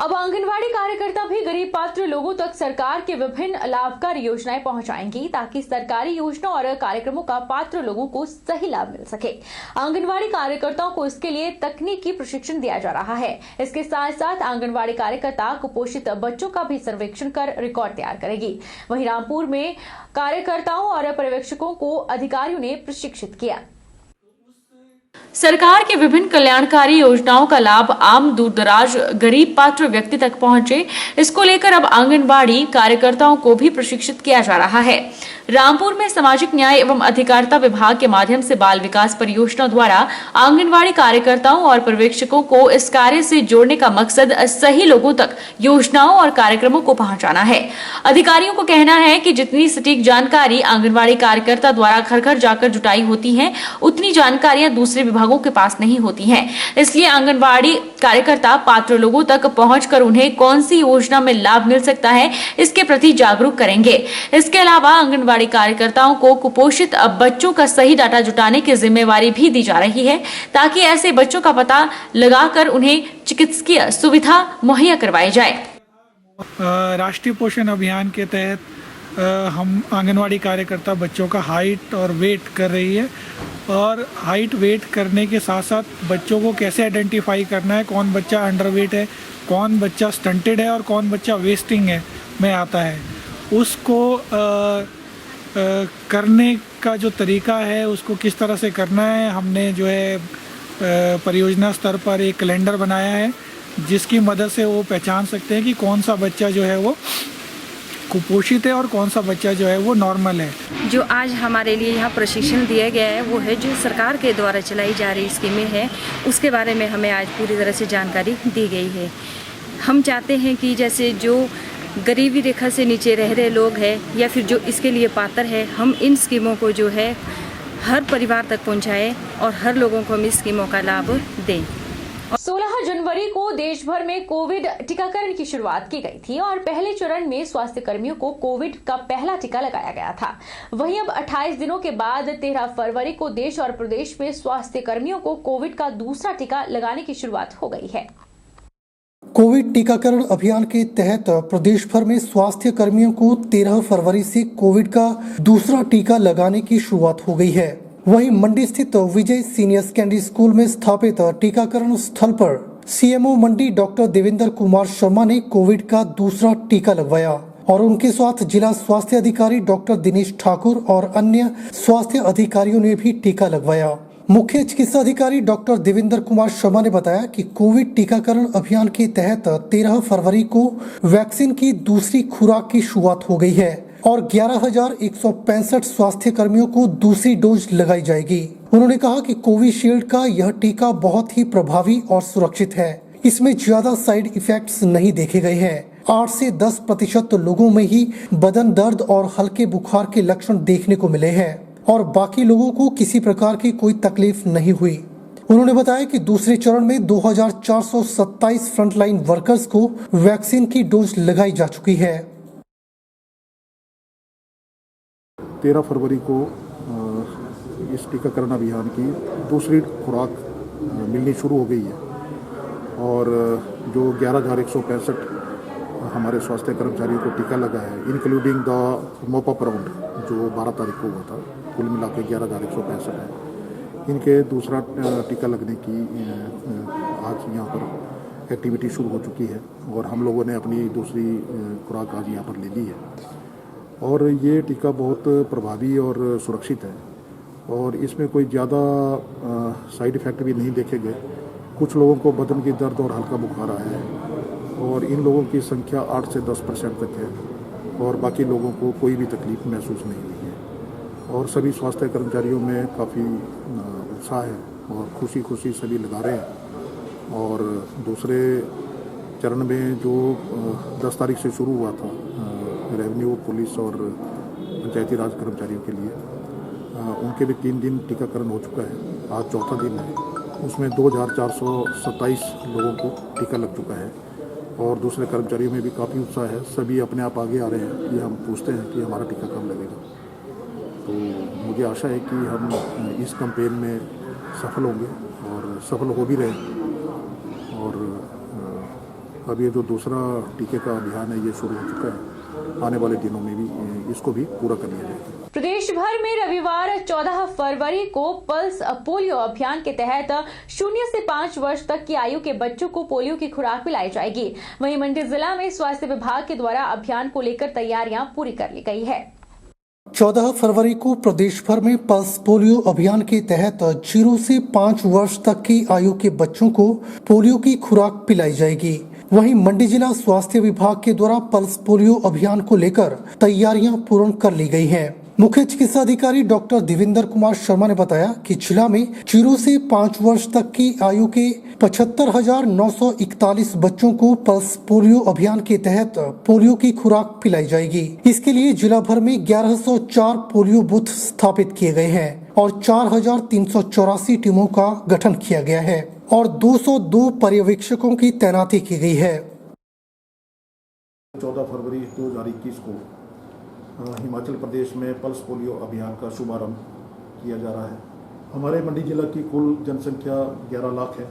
अब आंगनवाड़ी कार्यकर्ता भी गरीब पात्र लोगों तक सरकार के विभिन्न लाभकारी योजनाएं पहुंचाएंगी ताकि सरकारी योजना और कार्यक्रमों का पात्र लोगों को सही लाभ मिल सके। आंगनवाड़ी कार्यकर्ताओं को इसके लिए तकनीकी प्रशिक्षण दिया जा रहा है। इसके साथ साथ आंगनवाड़ी कार्यकर्ता कुपोषित बच्चों का भी सर्वेक्षण कर रिकॉर्ड तैयार करेगी। वहीं रामपुर में कार्यकर्ताओं और पर्यवेक्षकों को अधिकारियों ने प्रशिक्षित किया। सरकार की विभिन्न कल्याणकारी योजनाओं का लाभ आम दूरदराज गरीब पात्र व्यक्ति तक पहुंचे, इसको लेकर अब आंगनबाड़ी कार्यकर्ताओं को भी प्रशिक्षित किया जा रहा है। रामपुर में सामाजिक न्याय एवं अधिकारिता विभाग के माध्यम से बाल विकास परियोजना द्वारा आंगनबाड़ी कार्यकर्ताओं और पर्यवेक्षकों को इस कार्य से जोड़ने का मकसद सही लोगों तक योजनाओं और कार्यक्रमों को पहुंचाना है। अधिकारियों को कहना है कि जितनी सटीक जानकारी आंगनबाड़ी कार्यकर्ता द्वारा घर घर जाकर जुटाई होती है, उतनी जानकारियां दूसरे विभागों के पास नहीं होती हैं। इसलिए आंगनबाड़ी कार्यकर्ता पात्र लोगों तक पहुंचकर उन्हें कौन सी योजना में लाभ मिल सकता है, इसके प्रति जागरूक करेंगे। इसके अलावा आंगनबाड़ी कार्यकर्ताओं को कुपोषित बच्चों का सही डाटा जुटाने की जिम्मेवारी भी दी जा रही है ताकि ऐसे बच्चों का पता लगाकर उन्हें चिकित्सकीय सुविधा मुहैया करवाई जाए। राष्ट्रीय पोषण अभियान के तहत हम आंगनवाड़ी कार्यकर्ता बच्चों का हाइट और वेट कर रही है और हाइट वेट करने के साथ साथ बच्चों को कैसे आइडेंटिफाई करना है, कौन बच्चा अंडरवेट है, कौन बच्चा स्टंटेड है और कौन बच्चा वेस्टिंग है में आता है, उसको करने का जो तरीका है उसको किस तरह से करना है। हमने जो है परियोजना स्तर पर एक कैलेंडर बनाया है जिसकी मदद से वो पहचान सकते हैं कि कौन सा बच्चा जो है वो कुपोषित है और कौन सा बच्चा जो है वो नॉर्मल है। जो आज हमारे लिए यहाँ प्रशिक्षण दिया गया है वो है जो सरकार के द्वारा चलाई जा रही स्कीमें हैं, उसके बारे में हमें आज पूरी तरह से जानकारी दी गई है। हम चाहते हैं कि जैसे जो गरीबी रेखा से नीचे रह रहे लोग हैं या फिर जो इसके लिए पात्र है, हम इन स्कीमों को जो है हर परिवार तक पहुँचाएँ और हर लोगों को हम इस स्कीमों का लाभ दें। 16 जनवरी को देश भर में कोविड टीकाकरण की शुरुआत की गई थी और पहले चरण में स्वास्थ्य कर्मियों को कोविड का पहला टीका लगाया गया था। वहीं अब 28 दिनों के बाद 13 फरवरी को देश और प्रदेश में स्वास्थ्य कर्मियों को कोविड का दूसरा टीका लगाने की शुरुआत हो गई है। कोविड टीकाकरण अभियान के तहत प्रदेश भर में स्वास्थ्य कर्मियों को 13 फरवरी से कोविड का दूसरा टीका लगाने की शुरुआत हो गई है। वहीं मंडी स्थित विजय सीनियर सेकेंडरी स्कूल में स्थापित टीकाकरण स्थल पर सीएमओ मंडी डॉक्टर देवेंद्र कुमार शर्मा ने कोविड का दूसरा टीका लगवाया और उनके साथ जिला स्वास्थ्य अधिकारी डॉक्टर दिनेश ठाकुर और अन्य स्वास्थ्य अधिकारियों ने भी टीका लगवाया। मुख्य चिकित्सा अधिकारी डॉक्टर देवेंद्र कुमार शर्मा ने बताया कि कोविड टीकाकरण अभियान के तहत 13 फरवरी को वैक्सीन की दूसरी खुराक की शुरुआत हो गई है और 11,165 स्वास्थ्य कर्मियों को दूसरी डोज लगाई जाएगी। उन्होंने कहा कि कोविशील्ड का यह टीका बहुत ही प्रभावी और सुरक्षित है। इसमें ज्यादा साइड इफेक्ट्स नहीं देखे गए हैं। 8 से 10% लोगों में ही बदन दर्द और हल्के बुखार के लक्षण देखने को मिले हैं और बाकी लोगों को किसी प्रकार की कोई तकलीफ नहीं हुई। उन्होंने बताया कि दूसरे चरण में 2,427 फ्रंटलाइन वर्कर्स को वैक्सीन की डोज लगाई जा चुकी है। 13 फरवरी को इस टीकाकरण अभियान की दूसरी खुराक मिलनी शुरू हो गई है और जो 11,165 हमारे स्वास्थ्य कर्मचारियों को टीका लगा है, इंक्लूडिंग द मोप अप राउंड जो 12 तारीख को हुआ था, कुल मिला के 11,165 है। इनके दूसरा टीका लगने की आज यहाँ पर एक्टिविटी शुरू हो चुकी है और हम लोगों ने अपनी दूसरी खुराक आज यहाँ पर ले ली है और ये टीका बहुत प्रभावी और सुरक्षित है और इसमें कोई ज़्यादा साइड इफ़ेक्ट भी नहीं देखे गए। कुछ लोगों को बदन की दर्द और हल्का बुखार आया है और इन लोगों की संख्या 8 से 10% तक है और बाकी लोगों को कोई भी तकलीफ महसूस नहीं हुई है और सभी स्वास्थ्य कर्मचारियों में काफ़ी उत्साह है और खुशी खुशी सभी लगा रहे हैं। और दूसरे चरण में जो 10 तारीख से शुरू हुआ था रेवेन्यू, पुलिस और पंचायती राज कर्मचारियों के लिए, उनके भी 3 दिन टीकाकरण हो चुका है। आज चौथा दिन है, उसमें 2,427 लोगों को टीका लग चुका है और दूसरे कर्मचारियों में भी काफ़ी उत्साह है। सभी अपने आप आगे आ रहे हैं कि हम पूछते हैं कि हमारा टीका कब लगेगा। तो मुझे आशा है कि हम इस कैंपेन में सफल होंगे और सफल हो भी रहे हैं और अब ये जो दूसरा टीके का अभियान है ये शुरू हो चुका है। आने वाले दिनों में भी इसको भी पूरा कर लिया जाएगा। प्रदेश भर में रविवार 14 फरवरी को पल्स पोलियो अभियान के तहत 0 से 5 वर्ष तक की आयु के बच्चों को पोलियो की खुराक पिलाई जाएगी। वहीं मंडी जिला में स्वास्थ्य विभाग के द्वारा अभियान को लेकर तैयारियां पूरी कर ली गई है। 14 फरवरी को प्रदेश भर में पल्स पोलियो अभियान के तहत 0 से 5 वर्ष तक की आयु के बच्चों को पोलियो की खुराक पिलाई जाएगी। वहीं मंडी जिला स्वास्थ्य विभाग के द्वारा पल्स पोलियो अभियान को लेकर तैयारियां पूर्ण कर ली गई हैं। मुख्य चिकित्सा अधिकारी डॉक्टर देवेंद्र कुमार शर्मा ने बताया कि जिला में 0 से 5 वर्ष तक की आयु के 75,941 बच्चों को पल्स पोलियो अभियान के तहत पोलियो की खुराक पिलाई जाएगी। इसके लिए जिला भर में 1104 पोलियो बूथ स्थापित किए गए हैं और 4,384 टीमों का गठन किया गया है और 202 पर्यवेक्षकों की तैनाती की गई है। 14 फरवरी 2021 को हिमाचल प्रदेश में पल्स पोलियो अभियान का शुभारंभ किया जा रहा है। हमारे मंडी जिला की कुल जनसंख्या 11 लाख है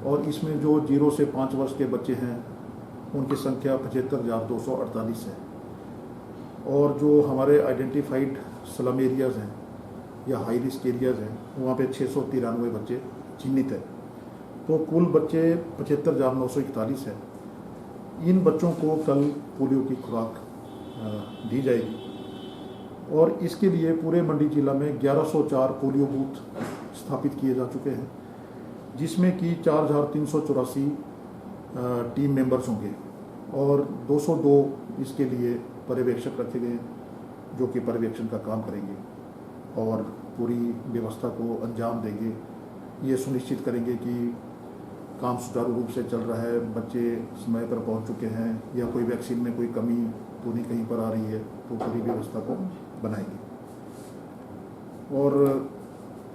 और इसमें जो 0 से 5 वर्ष के बच्चे हैं उनकी संख्या 75,248 है और जो हमारे आइडेंटिफाइड स्लम एरियाज़ हैं या हाई रिस्क एरियाज़ हैं वहाँ पे 693 बच्चे चिन्हित है। तो कुल बच्चे 75,941 है। इन बच्चों को कल पोलियो की खुराक दी जाएगी और इसके लिए पूरे मंडी जिला में 1104 पोलियो बूथ स्थापित किए जा चुके हैं जिसमें कि 4,384 टीम मेंबर्स होंगे और 202 इसके लिए पर्यवेक्षक रखे गए हैं जो कि पर्यवेक्षण का काम करेंगे और पूरी व्यवस्था को अंजाम देंगे। ये सुनिश्चित करेंगे कि काम सुचारू रूप से चल रहा है, बच्चे समय पर पहुंच चुके हैं या कोई वैक्सीन में कोई कमी तो नहीं कहीं पर आ रही है तो पूरी व्यवस्था को बनाएंगे। और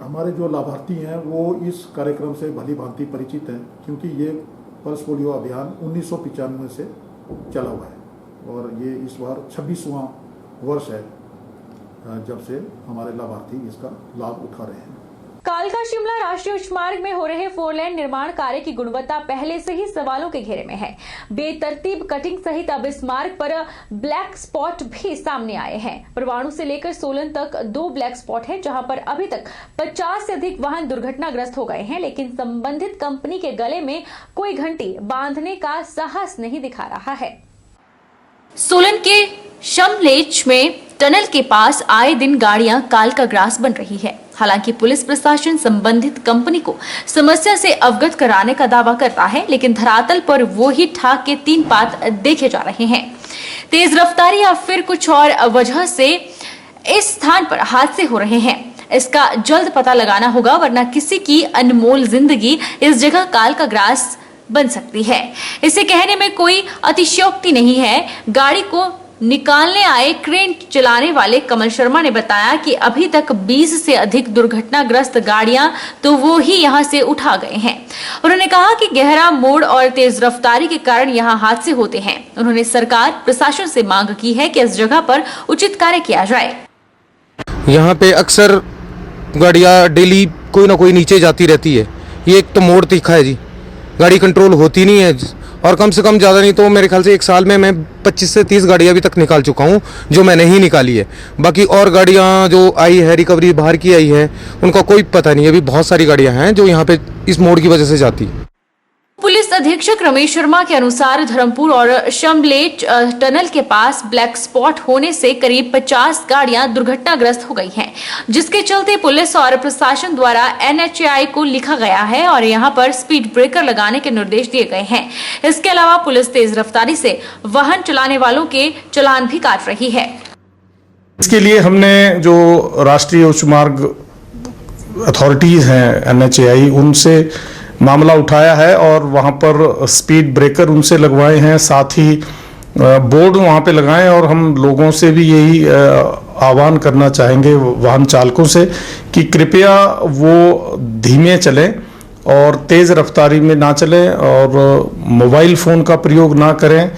हमारे जो लाभार्थी हैं वो इस कार्यक्रम से भली भांति परिचित हैं क्योंकि ये पल्स पोलियो अभियान 1995 से चला हुआ है और ये इस बार 26वां वर्ष है जब से हमारे लाभार्थी इसका लाभ उठा रहे हैं। कालका शिमला राष्ट्रीय उच्च मार्ग में हो रहे 4 लेन निर्माण कार्य की गुणवत्ता पहले से ही सवालों के घेरे में है। बेतरतीब कटिंग सहित अब इस मार्ग पर ब्लैक स्पॉट भी सामने आए हैं। परवाणु से लेकर सोलन तक 2 ब्लैक स्पॉट हैं जहां पर अभी तक 50 से अधिक वाहन दुर्घटनाग्रस्त हो गए हैं, लेकिन संबंधित कंपनी के गले में कोई घंटी बांधने का साहस नहीं दिखा रहा है। सोलन के शमलेच में टनल के पास आए दिन गाड़ियां कालका ग्रास बन रही है। हालांकि पुलिस प्रशासन संबंधित कंपनी को समस्या से अवगत कराने का दावा करता है, लेकिन धरातल पर वो ही ठाक के 3 पात देखे जा रहे हैं। तेज रफ्तारी या फिर कुछ और वजह से इस स्थान पर हादसे हो रहे हैं। इसका जल्द पता लगाना होगा, वरना किसी की अनमोल जिंदगी इस जगह कालका ग्रास बन सकती है। इसे कहने में कोई अतिशयोक्ति नहीं है। गाड़ी को निकालने आए क्रेन चलाने वाले कमल शर्मा ने बताया कि अभी तक 20 से अधिक दुर्घटनाग्रस्त गाड़ियां तो वो ही यहां से उठा गए हैं। उन्होंने कहा कि गहरा मोड़ और तेज रफ्तारी के कारण यहां हादसे होते हैं। उन्होंने सरकार प्रशासन से मांग की है कि इस जगह पर उचित कार्य किया जाए। यहाँ पे अक्सर गाड़ियाँ डेली कोई ना कोई नीचे जाती रहती है। ये एक तो मोड़ तीखा है जी, गाड़ी कंट्रोल होती नहीं है और कम से कम ज़्यादा नहीं तो मेरे ख्याल से 1 साल में मैं 25 से 30 गाड़ियाँ अभी तक निकाल चुका हूँ जो मैंने ही निकाली है। बाकी और गाड़ियाँ जो आई है रिकवरी बाहर की आई है उनका कोई पता नहीं। अभी बहुत सारी गाड़ियाँ हैं जो यहाँ पे इस मोड़ की वजह से जाती है। पुलिस अधीक्षक रमेश शर्मा के अनुसार धर्मपुर और शमलेच टनल के पास ब्लैक स्पॉट होने से करीब 50 गाड़ियां दुर्घटनाग्रस्त हो गई हैं, जिसके चलते पुलिस और प्रशासन द्वारा NHAI को लिखा गया है और यहां पर स्पीड ब्रेकर लगाने के निर्देश दिए गए हैं। इसके अलावा पुलिस तेज रफ्तारी से वाहन चलाने वालों के चालान भी काट रही है। इसके लिए हमने जो राष्ट्रीय उच्च मार्ग अथॉरिटीज हैं NHAI उनसे मामला उठाया है और वहाँ पर स्पीड ब्रेकर उनसे लगवाए हैं, साथ ही बोर्ड वहाँ पे लगाएं और हम लोगों से भी यही आह्वान करना चाहेंगे वाहन चालकों से कि कृपया वो धीमे चलें और तेज़ रफ्तारी में ना चलें और मोबाइल फ़ोन का प्रयोग ना करें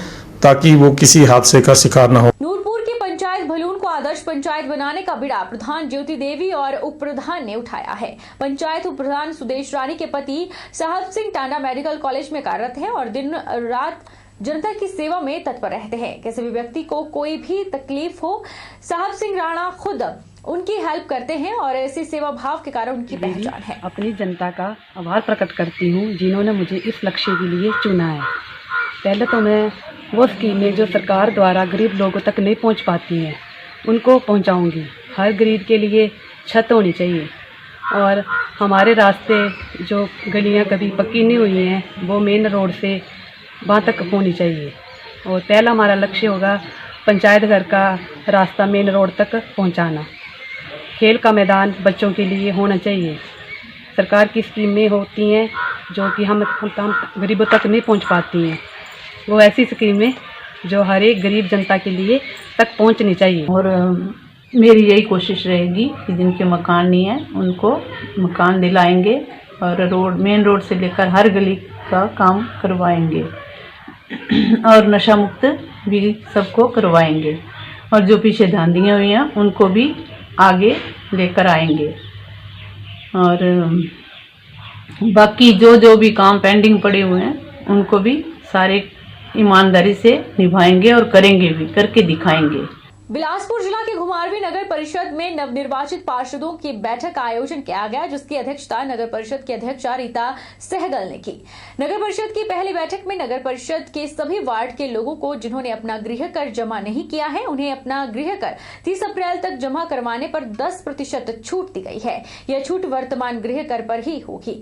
ताकि वो किसी हादसे का शिकार ना हो। नूरपुर की पंचायत भलून को आदर्श पंचायत बनाने का बीड़ा प्रधान ज्योति देवी और उप प्रधान ने उठाया है। पंचायत उप प्रधान सुदेश रानी के पति साहब सिंह टांडा मेडिकल कॉलेज में कार्यरत हैं और दिन रात जनता की सेवा में तत्पर रहते हैं। किसी भी व्यक्ति को कोई भी तकलीफ हो, साहब सिंह राणा खुद उनकी हेल्प करते हैं और ऐसी सेवा भाव के कारण उनकी पहचान है। अपनी जनता का आभार प्रकट करती हूँ जिन्होंने मुझे इस लक्ष्य के लिए चुना है। पहले तो मैं वो स्कीमें जो सरकार द्वारा गरीब लोगों तक नहीं पहुँच पाती हैं उनको पहुँचाऊँगी। हर गरीब के लिए छत होनी चाहिए और हमारे रास्ते जो गलियाँ कभी पक्की नहीं हुई हैं वो मेन रोड से वहाँ तक होनी चाहिए। और पहला हमारा लक्ष्य होगा पंचायत घर का रास्ता मेन रोड तक पहुँचाना। खेल का मैदान बच्चों के लिए होना चाहिए। सरकार की स्कीमें होती हैं जो कि हम गरीबों तक नहीं पहुंच पाती हैं, वो ऐसी स्कीमें जो हर एक गरीब जनता के लिए तक पहुंचनी चाहिए। और मेरी यही कोशिश रहेगी कि जिनके मकान नहीं है उनको मकान दिलाएंगे और मेन रोड से लेकर हर गली का काम करवाएंगे और नशा मुक्त भी सबको करवाएंगे और जो पीछे धांधियाँ हुई हैं उनको भी आगे लेकर आएंगे। और बाकी जो भी काम पेंडिंग पड़े हुए हैं उनको भी सारे ईमानदारी से निभाएंगे और करेंगे भी, करके दिखाएंगे। बिलासपुर जिला के घुमारवीं नगर परिषद में नवनिर्वाचित पार्षदों की बैठक का आयोजन किया गया, जिसकी अध्यक्षता नगर परिषद की अध्यक्षा रीता सहगल ने की। नगर परिषद की पहली बैठक में नगर परिषद के सभी वार्ड के लोगों को जिन्होंने अपना गृह कर जमा नहीं किया है उन्हें अपना गृह कर 30 अप्रैल तक जमा करवाने पर 10% छूट दी गई है। यह छूट वर्तमान गृह कर पर ही होगी।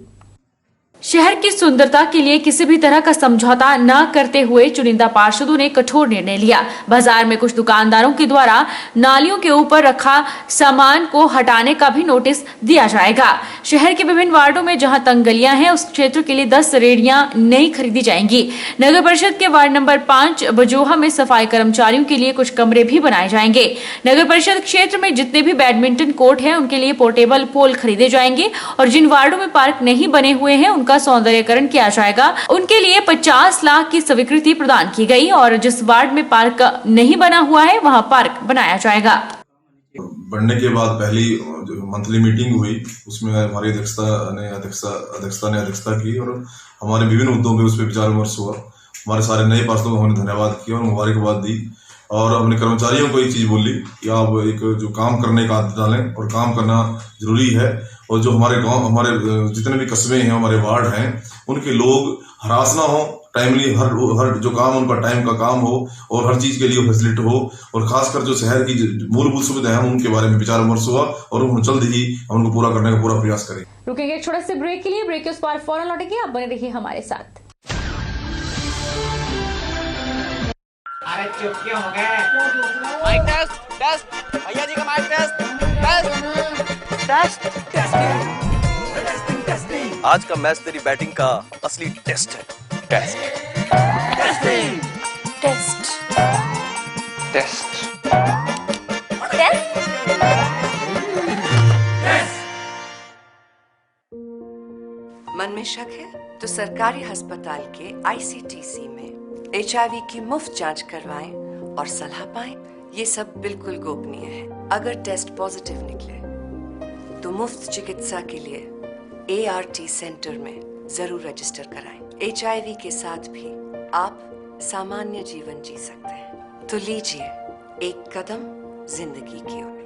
शहर की सुंदरता के लिए किसी भी तरह का समझौता न करते हुए चुनिंदा पार्षदों ने कठोर निर्णय लिया। बाजार में कुछ दुकानदारों के द्वारा नालियों के ऊपर रखा सामान को हटाने का भी नोटिस दिया जाएगा। शहर के विभिन्न वार्डों में जहां तंग गलियां हैं उस क्षेत्र के लिए 10 रेहड़ियां नई खरीदी जाएंगी। नगर परिषद के वार्ड नंबर 5 बजोहा में सफाई कर्मचारियों के लिए कुछ कमरे भी बनाए जाएंगे। नगर परिषद क्षेत्र में जितने भी बैडमिंटन कोर्ट हैं उनके लिए पोर्टेबल पोल खरीदे जाएंगे और जिन वार्डों में पार्क नहीं बने हुए हैं उनका सौंदर्यकरण किया जाएगा। उनके लिए 50 लाख की स्वीकृति प्रदान की गई और जिस वार्ड में पार्क नहीं बना हुआ है वहां पार्क बनाया जाएगा। बनने के बाद पहली मंथली मीटिंग हुई, उसमें हमारी अध्यक्षता ने अध्यक्षता की और हमारे विभिन्न मुद्दों पे उस पर विचार विमर्श हुआ। हमारे सारे नए पार्षदों को हमने धन्यवाद किया और मुबारकबाद दी और अपने कर्मचारियों को एक चीज बोली कि आप एक जो काम करने का आदत डालें और काम करना जरूरी है। और जो हमारे गांव, हमारे जितने भी कस्बे हैं, हमारे वार्ड हैं, उनके लोग हरास ना हो, टाइमली हर जो काम उनका टाइम का काम हो और हर चीज के लिए फैसिलिटी हो और खासकर जो शहर की मूलभूत सुविधाएं हैं उनके बारे में विचार विमर्श हुआ और हम जल्द ही हम उनको पूरा करने का पूरा प्रयास करें। रुकेंगे एक छोटे से ब्रेक के लिए, ब्रेक के उस पार फौरन लौटेंगे, आप बने रहिए हमारे साथ। अरे चुप क्यों हो गए? माइक टेस्ट टेस्ट भैया जी का माइक टेस्ट टेस्ट टेस्ट। आज का मैच तेरी बैटिंग का असली टेस्ट है। टेस्ट टेस्टिंग टेस्ट टेस्ट मन में शक है तो सरकारी अस्पताल के ICTC में HIV की मुफ्त जांच करवाएं और सलाह पाएं। ये सब बिल्कुल गोपनीय है। अगर टेस्ट पॉजिटिव निकले तो मुफ्त चिकित्सा के लिए ART सेंटर में जरूर रजिस्टर कराएं। HIV के साथ भी आप सामान्य जीवन जी सकते हैं। तो लीजिए एक कदम जिंदगी की ओर।